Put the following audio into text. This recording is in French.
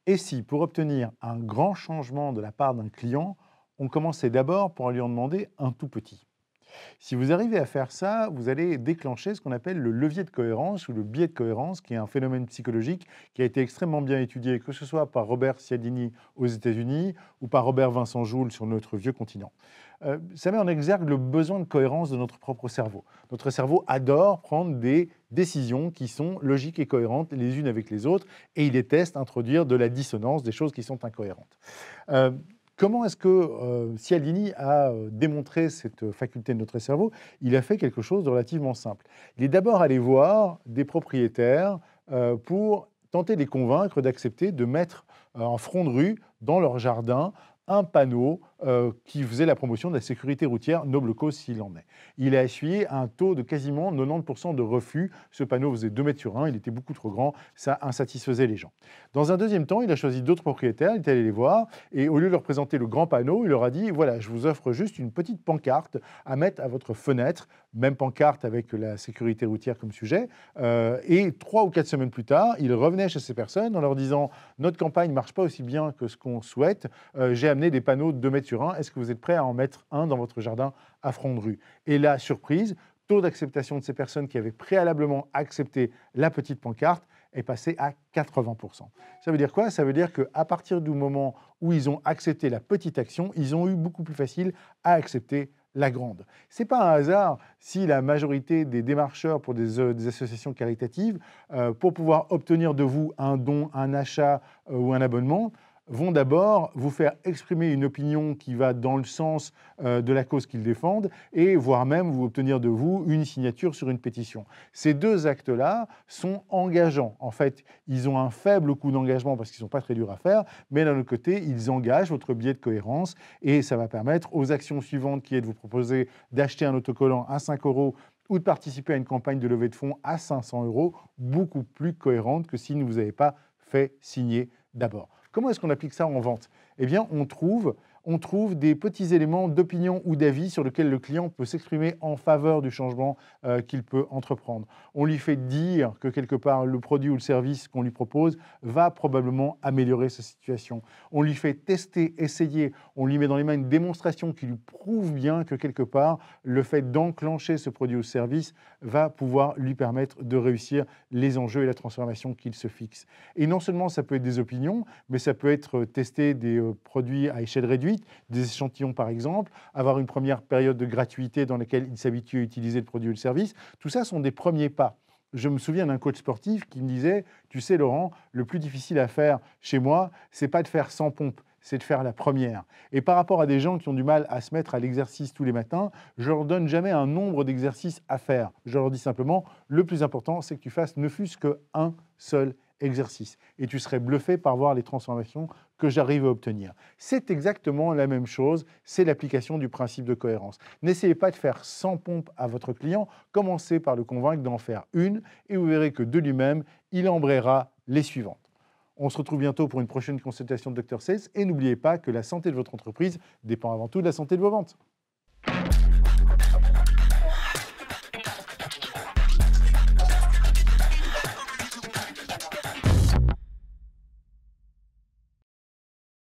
Et si, pour obtenir un grand changement de la part d'un client, on commençait d'abord par lui en demander un tout petit? Si vous arrivez à faire ça, vous allez déclencher ce qu'on appelle le levier de cohérence ou le biais de cohérence, qui est un phénomène psychologique qui a été extrêmement bien étudié, que ce soit par Robert Cialdini aux États-Unis ou par Robert Vincent Joule sur notre vieux continent. Ça met en exergue le besoin de cohérence de notre propre cerveau. Notre cerveau adore prendre des décisions qui sont logiques et cohérentes les unes avec les autres, et il déteste introduire de la dissonance, des choses qui sont incohérentes. Euh, Comment est-ce que Cialdini a démontré cette faculté de notre cerveau? Il a fait quelque chose de relativement simple. Il est d'abord allé voir des propriétaires pour tenter de les convaincre d'accepter de mettre en front de rue, dans leur jardin, un panneau qui faisait la promotion de la sécurité routière, noble cause s'il en est. Il a essuyé un taux de quasiment 90% de refus. Ce panneau faisait 2 mètres sur 1, il était beaucoup trop grand, ça insatisfaisait les gens. Dans un deuxième temps, il a choisi d'autres propriétaires, il est allé les voir, et au lieu de leur présenter le grand panneau, il leur a dit, voilà, je vous offre juste une petite pancarte à mettre à votre fenêtre, même pancarte avec la sécurité routière comme sujet. Et 3 ou 4 semaines plus tard, il revenait chez ces personnes en leur disant, notre campagne ne marche pas aussi bien que ce qu'on souhaite, j'ai amené des panneaux de 2 mètres sur 1, est-ce que vous êtes prêts à en mettre un dans votre jardin à front de rue? Et là, surprise, taux d'acceptation de ces personnes qui avaient préalablement accepté la petite pancarte est passé à 80%. Ça veut dire quoi? Ça veut dire qu'à partir du moment où ils ont accepté la petite action, ils ont eu beaucoup plus facile à accepter la grande. Ce n'est pas un hasard si la majorité des démarcheurs pour des associations caritatives, pour pouvoir obtenir de vous un don, un achat ou un abonnement, vont d'abord vous faire exprimer une opinion qui va dans le sens de la cause qu'ils défendent et voire même vous obtenir de vous une signature sur une pétition. Ces deux actes-là sont engageants. En fait, ils ont un faible coût d'engagement parce qu'ils ne sont pas très durs à faire, mais d'un autre côté, ils engagent votre biais de cohérence et ça va permettre aux actions suivantes qui est de vous proposer d'acheter un autocollant à 5 euros ou de participer à une campagne de levée de fonds à 500 euros, beaucoup plus cohérente que si ne vous avez pas fait signer d'abord. Comment est-ce qu'on applique ça en vente? Eh bien, on trouve des petits éléments d'opinion ou d'avis sur lesquels le client peut s'exprimer en faveur du changement qu'il peut entreprendre. On lui fait dire que quelque part, le produit ou le service qu'on lui propose va probablement améliorer sa situation. On lui fait tester, essayer, on lui met dans les mains une démonstration qui lui prouve bien que quelque part, le fait d'enclencher ce produit ou ce service va pouvoir lui permettre de réussir les enjeux et la transformation qu'il se fixe. Et non seulement ça peut être des opinions, mais ça peut être tester des produits à échelle réduite, des échantillons par exemple, avoir une première période de gratuité dans laquelle il s'habitue à utiliser le produit ou le service. Tout ça sont des premiers pas. Je me souviens d'un coach sportif qui me disait, tu sais Laurent, le plus difficile à faire chez moi, c'est pas de faire 100 pompes, c'est de faire la première. Et par rapport à des gens qui ont du mal à se mettre à l'exercice tous les matins, je leur donne jamais un nombre d'exercices à faire. Je leur dis simplement, le plus important, c'est que tu fasses ne fût-ce qu'un seul exercice. Et tu serais bluffé par voir les transformations que j'arrive à obtenir. C'est exactement la même chose, c'est l'application du principe de cohérence. N'essayez pas de faire 100 pompes à votre client, commencez par le convaincre d'en faire une et vous verrez que de lui-même, il embrayera les suivantes. On se retrouve bientôt pour une prochaine consultation de Dr Sales et n'oubliez pas que la santé de votre entreprise dépend avant tout de la santé de vos ventes.